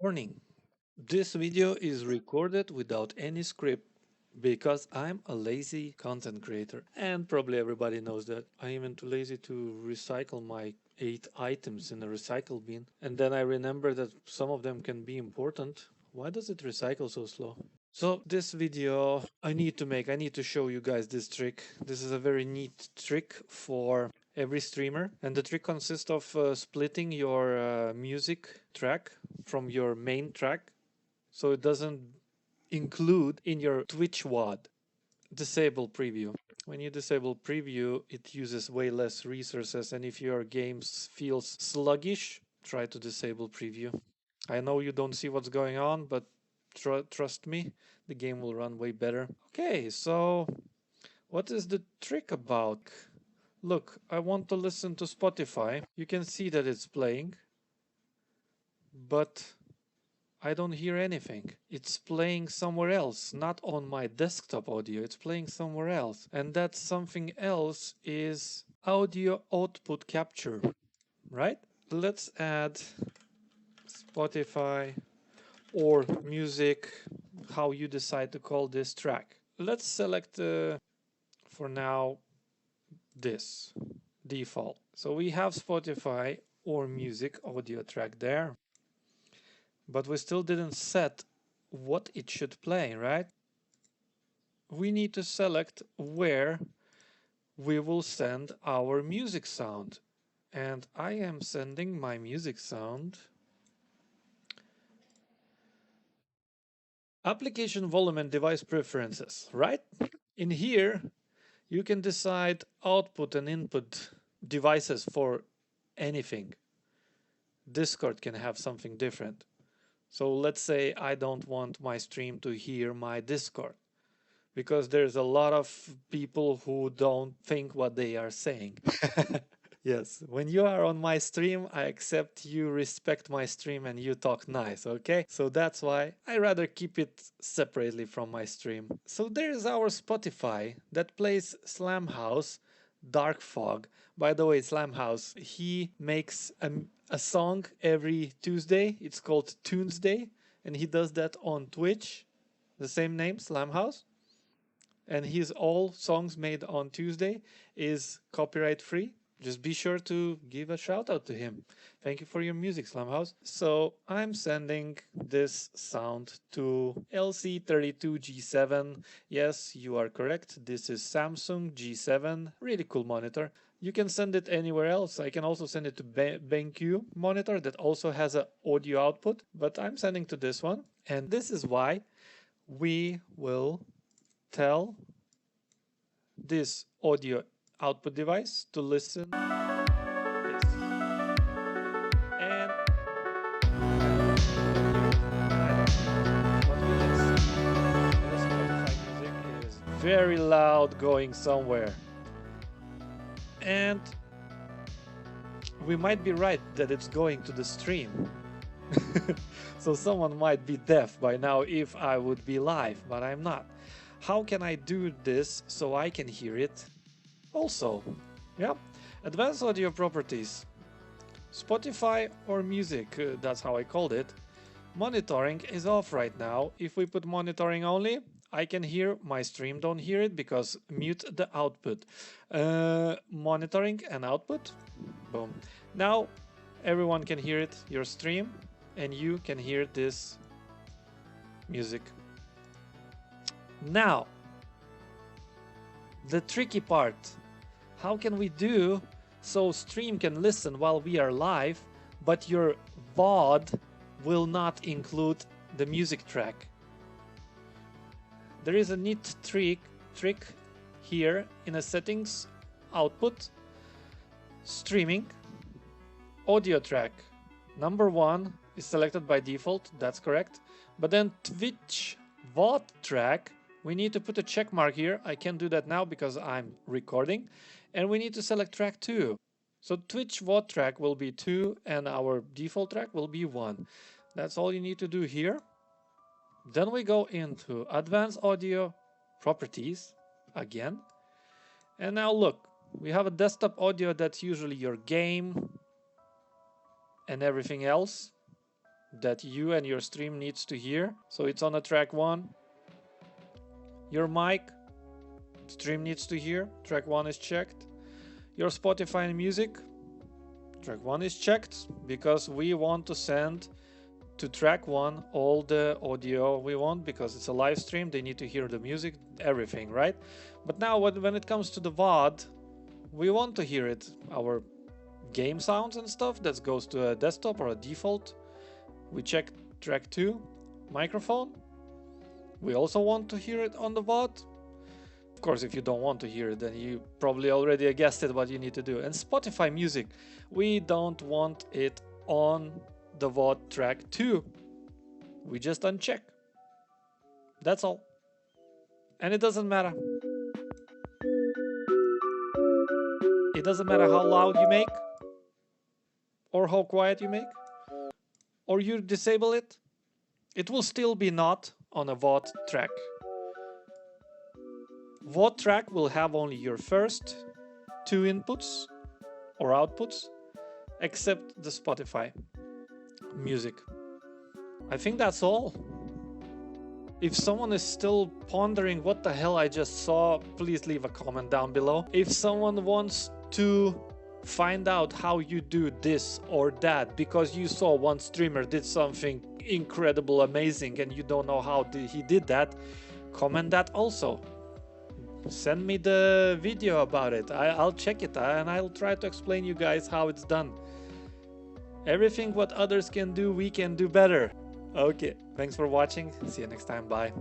Warning. This video is recorded without any script because I'm a lazy content creator. And probably everybody knows that. I am even too lazy to recycle my 8 items in a recycle bin. And then I remember that some of them can be important. Why does it recycle so slow? So this video I need to show you guys this trick. This is a very neat trick for every streamer, and the trick consists of splitting your music track from your main track so it doesn't include in your Twitch WAD. Disable preview. When you disable preview, it uses way less resources, and if your game feels sluggish, try to disable preview. I know you don't see what's going on, but trust me, the game will run way better. Okay, so what is the trick about? Look, I want to listen to Spotify. You can see that it's playing, but I don't hear anything. It's playing somewhere else, not on my desktop audio. It's playing somewhere else. And that something else is audio output capture, right? Let's add Spotify or music, how you decide to call this track. Let's select for now this default. So we have Spotify or music audio track there, but we still didn't set what it should play, right? We need to select where we will send our music sound. And I am sending my music sound. Application volume and device preferences, right? In here, you can decide output and input devices for anything. Discord can have something different. So let's say I don't want my stream to hear my Discord because there's a lot of people who don't think what they are saying. Yes, when you are on my stream, I accept you respect my stream and you talk nice, okay? So that's why I rather keep it separately from my stream. So there's our Spotify that plays Slam House, Dark Fog. By the way, Slam House, he makes a song every Tuesday. It's called Tuesday, and he does that on Twitch, the same name, Slam House. And his all songs made on Tuesday is copyright free. Just be sure to give a shout out to him. Thank you for your music, Slumhouse. So I'm sending this sound to LC32G7. Yes, you are correct. This is Samsung G7. Really cool monitor. You can send it anywhere else. I can also send it to BenQ monitor that also has an audio output, but I'm sending to this one. And this is why we will tell this audio output device to listen this. And what will it see? This Spotify music is very loud going somewhere. And we might be right that it's going to the stream. So someone might be deaf by now if I would be live, but I'm not. How can I do this so I can hear it also? Yeah, advanced audio properties. Spotify or music, that's how I called it. Monitoring is off right now. If we put monitoring only, I can hear my stream, don't hear it because mute the output. Monitoring and output, boom. Now everyone can hear it, your stream, and you can hear this music. Now, the tricky part. How can we do so stream can listen while we are live, but your VOD will not include the music track? There is a neat trick here in a settings output, streaming, audio track. Number 1 is selected by default, that's correct. But then Twitch VOD track, we need to put a check mark here. I can't do that now because I'm recording. And we need to select track 2. So Twitch VOD track will be 2 and our default track will be 1. That's all you need to do here. Then we go into advanced audio properties again. And now look, we have a desktop audio that's usually your game and everything else. that you and your stream needs to hear. So it's on a track 1. Your mic, stream needs to hear, track 1 is checked. Your Spotify and music, track 1 is checked because we want to send to track 1 all the audio we want, because it's a live stream, they need to hear the music, everything, right? But now when it comes to the VOD, we want to hear it, our game sounds and stuff, that goes to a desktop or a default. We check track 2, microphone. We also want to hear it on the VOD. Of course, if you don't want to hear it, then you probably already guessed it what you need to do. And Spotify music, we don't want it on the VOD track 2. We just uncheck. That's all. And it doesn't matter. It doesn't matter how loud you make, or how quiet you make, or you disable it. It will still be not on a VOD track. VOD track will have only your first 2 inputs or outputs, except the Spotify music. I think that's all. If someone is still pondering what the hell I just saw, please leave a comment down below. If someone wants to find out how you do this or that because you saw one streamer did something incredible, amazing, and you don't know how he did that, comment that also. Send me the video about it. I'll check it and I'll try to explain you guys how it's done. Everything what others can do, we can do better. Okay, thanks for watching. See you next time. Bye.